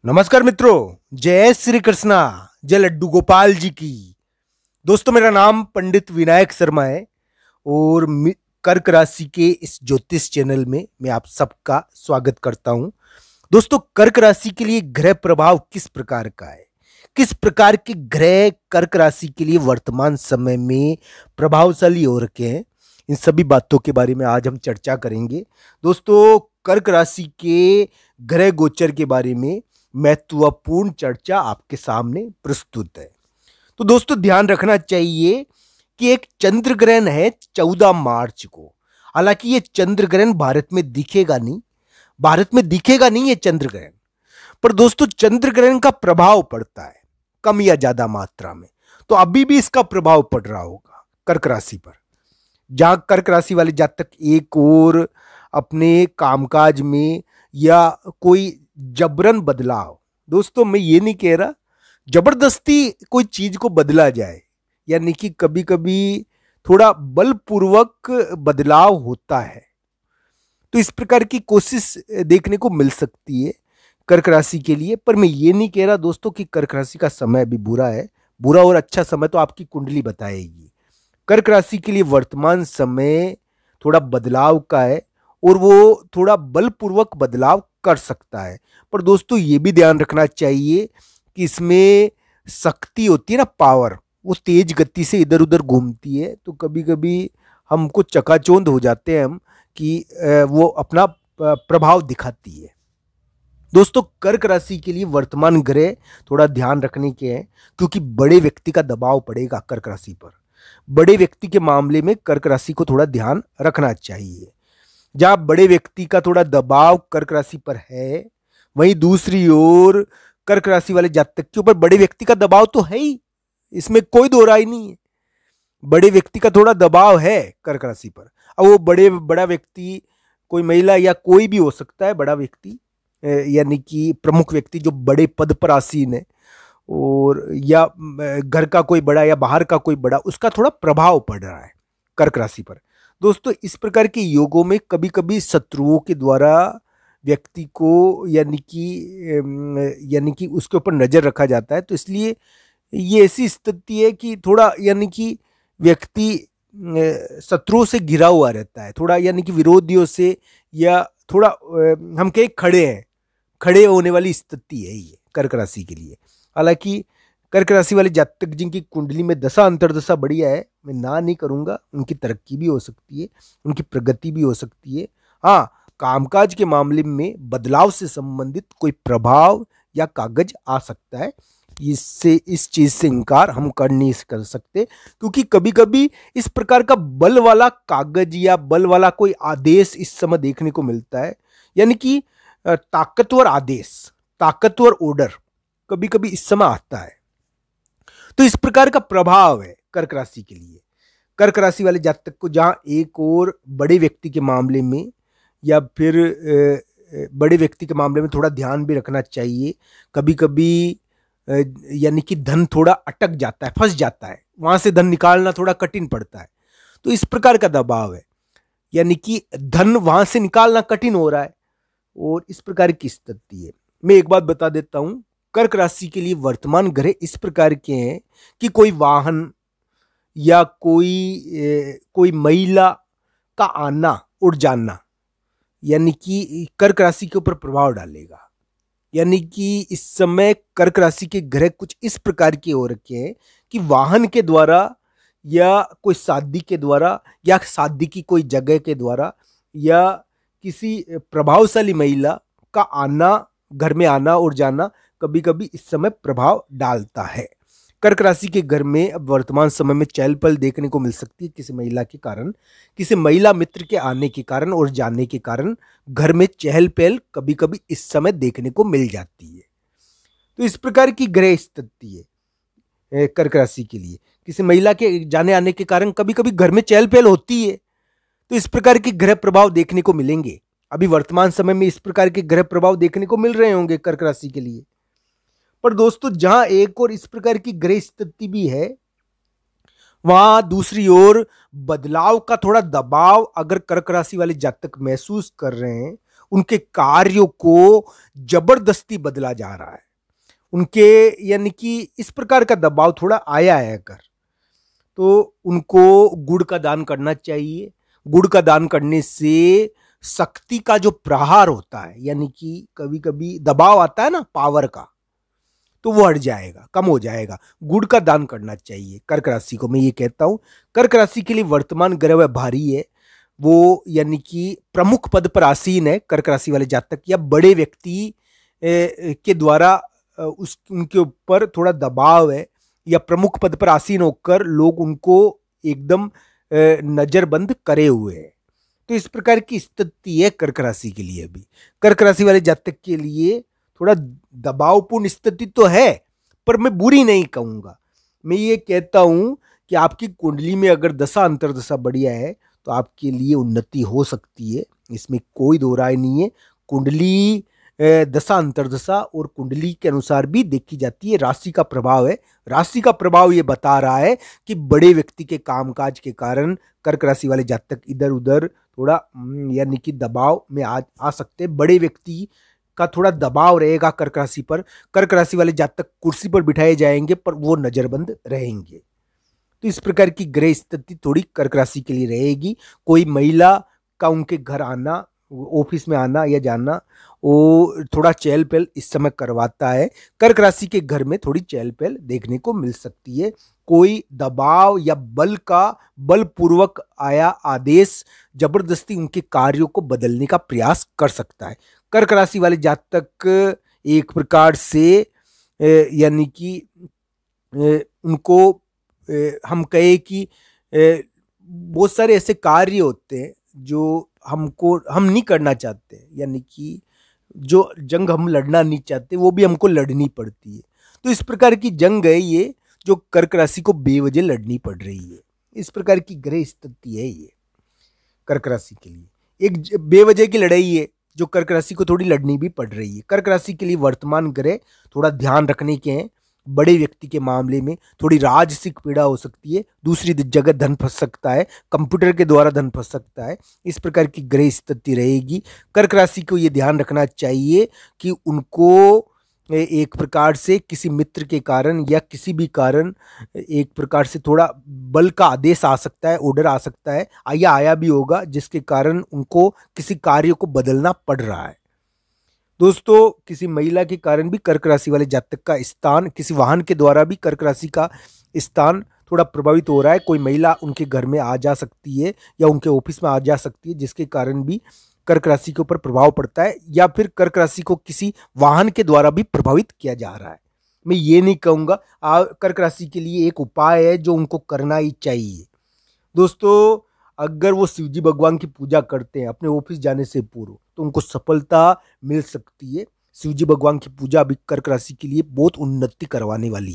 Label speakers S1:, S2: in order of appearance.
S1: नमस्कार मित्रों, जय श्री कृष्णा, जय लड्डू गोपाल जी की। दोस्तों, मेरा नाम पंडित विनायक शर्मा है और कर्क राशि के इस ज्योतिष चैनल में मैं आप सबका स्वागत करता हूं। दोस्तों, कर्क राशि के लिए ग्रह प्रभाव किस प्रकार का है, किस प्रकार के ग्रह कर्क राशि के लिए वर्तमान समय में प्रभावशाली हो रखे हैं, इन सभी बातों के बारे में आज हम चर्चा करेंगे। दोस्तों, कर्क राशि के ग्रह गोचर के बारे में महत्वपूर्ण चर्चा आपके सामने प्रस्तुत है। तो दोस्तों, ध्यान रखना चाहिए कि एक चंद्र ग्रहण है 14 मार्च को। हालांकि ये चंद्र ग्रहण भारत में दिखेगा नहीं ये चंद्र ग्रहण। पर दोस्तों, चंद्र ग्रहण का प्रभाव पड़ता है कम या ज्यादा मात्रा में। तो अभी भी इसका प्रभाव पड़ रहा होगा कर्क राशि पर। जहां कर्क राशि वाले जातक एक और अपने कामकाज में या कोई जबरन बदलाव, दोस्तों मैं ये नहीं कह रहा जबरदस्ती कोई चीज को बदला जाए, यानी कि कभी कभी थोड़ा बलपूर्वक बदलाव होता है, तो इस प्रकार की कोशिश देखने को मिल सकती है कर्क राशि के लिए। पर मैं ये नहीं कह रहा दोस्तों कि कर्क राशि का समय अभी बुरा है। बुरा और अच्छा समय तो आपकी कुंडली बताएगी। कर्क राशि के लिए वर्तमान समय थोड़ा बदलाव का है और वो थोड़ा बलपूर्वक बदलाव कर सकता है। पर दोस्तों, ये भी ध्यान रखना चाहिए कि इसमें शक्ति होती है ना, पावर, वो तेज गति से इधर उधर घूमती है, तो कभी कभी हमको चकाचौंध हो जाते हैं हम कि वो अपना प्रभाव दिखाती है। दोस्तों, कर्क राशि के लिए वर्तमान ग्रह थोड़ा ध्यान रखने के हैं, क्योंकि बड़े व्यक्ति का दबाव पड़ेगा कर्क राशि पर। बड़े व्यक्ति के मामले में कर्क राशि को थोड़ा ध्यान रखना चाहिए। जहां बड़े व्यक्ति का थोड़ा दबाव कर्क राशि पर है, वहीं दूसरी ओर कर्क राशि वाले जातक के ऊपर बड़े व्यक्ति का दबाव तो है ही, इसमें कोई दो राय नहीं है। बड़े व्यक्ति का थोड़ा दबाव है कर्क राशि पर। अब वो बड़ा व्यक्ति कोई महिला या कोई भी हो सकता है, बड़ा व्यक्ति यानी कि प्रमुख व्यक्ति जो बड़े पद पर आसीन है, और या घर का कोई बड़ा या बाहर का कोई बड़ा, उसका थोड़ा प्रभाव पड़ रहा है कर्क राशि पर। दोस्तों, इस प्रकार के योगों में कभी कभी शत्रुओं के द्वारा व्यक्ति को यानी कि उसके ऊपर नजर रखा जाता है। तो इसलिए ये ऐसी स्थिति है कि थोड़ा यानी कि व्यक्ति शत्रुओं से घिरा हुआ रहता है, थोड़ा यानी कि विरोधियों से, या थोड़ा हम कहें खड़े होने वाली स्थिति है ये कर्क राशि के लिए। हालांकि कर्क राशि वाले जातक जिनकी कुंडली में दशा अंतर्दशा बढ़िया है, मैं ना नहीं करूंगा, उनकी तरक्की भी हो सकती है, उनकी प्रगति भी हो सकती है। हाँ, कामकाज के मामले में बदलाव से संबंधित कोई प्रभाव या कागज आ सकता है। इस चीज से इनकार हम नहीं कर सकते, क्योंकि कभी कभी इस प्रकार का बल वाला कागज या बल वाला कोई आदेश इस समय देखने को मिलता है, यानी कि ताकतवर आदेश, ताकतवर ऑर्डर कभी कभी इस समय आता है। तो इस प्रकार का प्रभाव है कर्क राशि के लिए। कर्क राशि वाले जातक को जहां एक और बड़े व्यक्ति के मामले में या फिर बड़े व्यक्ति के मामले में थोड़ा ध्यान भी रखना चाहिए। कभी कभी यानी कि धन थोड़ा अटक जाता है, फंस जाता है, वहां से धन निकालना थोड़ा कठिन पड़ता है। तो इस प्रकार का दबाव है, यानी कि धन वहां से निकालना कठिन हो रहा है, और इस प्रकार की स्थिति है। मैं एक बात बता देता हूं, कर्क राशि के लिए वर्तमान ग्रह इस प्रकार के हैं कि कोई वाहन या कोई महिला का आना और जाना, यानी कि कर्क राशि के ऊपर प्रभाव डालेगा। यानी कि इस समय कर्क राशि के ग्रह कुछ इस प्रकार के हो रखे हैं कि वाहन के द्वारा या कोई शादी के द्वारा या शादी की कोई जगह के द्वारा या किसी प्रभावशाली महिला का आना, घर में आना और जाना कभी कभी इस समय प्रभाव डालता है। कर्क राशि के घर में अब वर्तमान समय में चहल पहल देखने को मिल सकती है किसी महिला के कारण, किसी महिला मित्र के आने के कारण और जाने के कारण घर में चहल पहल कभी कभी इस समय देखने को मिल जाती है। तो इस प्रकार की ग्रह स्थिति है कर्क राशि के लिए। किसी महिला के जाने आने के कारण कभी कभी घर में चहल पहल होती है। तो इस प्रकार के ग्रह प्रभाव देखने को मिलेंगे। अभी वर्तमान समय में इस प्रकार के ग्रह प्रभाव देखने को मिल रहे होंगे कर्क राशि के लिए। पर दोस्तों, जहां एक और इस प्रकार की ग्रह स्थिति भी है, वहां दूसरी ओर बदलाव का थोड़ा दबाव अगर कर्क राशि वाले जातक महसूस कर रहे हैं, उनके कार्यों को जबरदस्ती बदला जा रहा है। उनके यानी कि इस प्रकार का दबाव थोड़ा आया है अगर, तो उनको गुड़ का दान करना चाहिए। गुड़ का दान करने से शक्ति का जो प्रहार होता है, यानी कि कभी कभी दबाव आता है ना पावर का, तो वो हट जाएगा, कम हो जाएगा। गुड़ का दान करना चाहिए कर्क राशि को, मैं ये कहता हूं। कर्क राशि के लिए वर्तमान ग्रह वह भारी है, वो यानी कि प्रमुख पद पर आसीन है। कर्क राशि वाले जातक या बड़े व्यक्ति के द्वारा उस उनके ऊपर थोड़ा दबाव है, या प्रमुख पद पर आसीन होकर लोग उनको एकदम नजरबंद करे हुए हैं। तो इस प्रकार की स्थिति है कर्क राशि के लिए। भी कर्क राशि वाले जातक के लिए थोड़ा दबावपूर्ण स्थिति तो है, पर मैं बुरी नहीं कहूंगा। मैं ये कहता हूं कि आपकी कुंडली में अगर दशा अंतर्दशा बढ़िया है तो आपके लिए उन्नति हो सकती है, इसमें कोई दो राय नहीं है। कुंडली दशा अंतर्दशा और कुंडली के अनुसार भी देखी जाती है। राशि का प्रभाव है, राशि का प्रभाव ये बता रहा है कि बड़े व्यक्ति के कामकाज के कारण कर्क राशि वाले जातक इधर उधर थोड़ा यानी कि दबाव में आ सकते हैं। बड़े व्यक्ति का थोड़ा दबाव रहेगा कर्क राशि पर। कर्क राशि वाले जातक कुर्सी पर बिठाए जाएंगे पर वो नजरबंद रहेंगे। तो इस प्रकार की ग्रह स्थिति थोड़ी कर्क राशि के लिए रहेगी। कोई महिला का उनके घर आना, ऑफिस में आना या जाना, वो थोड़ा चहल पहल इस समय करवाता है। कर्क राशि के घर में थोड़ी चहल पहल देखने को मिल सकती है। कोई दबाव या बलपूर्वक आया आदेश जबरदस्ती उनके कार्यों को बदलने का प्रयास कर सकता है। कर्क राशि वाले जातक एक प्रकार से यानी कि उनको हम कहे कि बहुत सारे ऐसे कार्य होते हैं जो हम नहीं करना चाहते, यानी कि जो जंग हम लड़ना नहीं चाहते वो भी हमको लड़नी पड़ती है। तो इस प्रकार की जंग है ये जो कर्क राशि को बेवजह लड़नी पड़ रही है। इस प्रकार की ग्रह स्थिति है ये कर्क राशि के लिए, एक बेवजह की लड़ाई है जो कर्क राशि को थोड़ी लड़नी भी पड़ रही है। कर्क राशि के लिए वर्तमान ग्रह थोड़ा ध्यान रखने के हैं। बड़े व्यक्ति के मामले में थोड़ी राजसिक पीड़ा हो सकती है, दूसरी जगह धन फंस सकता है, कंप्यूटर के द्वारा धन फंस सकता है। इस प्रकार की ग्रह स्थिति रहेगी। कर्क राशि को यह ध्यान रखना चाहिए कि उनको एक प्रकार से किसी मित्र के कारण या किसी भी कारण एक प्रकार से थोड़ा बल का आदेश आ सकता है, ऑर्डर आ सकता है, या आया भी होगा, जिसके कारण उनको किसी कार्य को बदलना पड़ रहा है। दोस्तों, किसी महिला के कारण भी कर्क राशि वाले जातक का स्थान, किसी वाहन के द्वारा भी कर्क राशि का स्थान थोड़ा प्रभावित हो रहा है। कोई महिला उनके घर में आ जा सकती है या उनके ऑफिस में आ जा सकती है, जिसके कारण भी कर्क राशि के ऊपर प्रभाव पड़ता है, या फिर कर्क राशि को किसी वाहन के द्वारा भी प्रभावित किया जा रहा है। मैं ये नहीं कहूँगा। कर्क राशि के लिए एक उपाय है जो उनको करना ही चाहिए। दोस्तों, अगर वो शिवजी भगवान की पूजा करते हैं अपने ऑफिस जाने से पूर्व, तो उनको सफलता मिल सकती है। शिवजी भगवान की पूजा अभी कर्क राशि के लिए बहुत उन्नति करवाने वाली है।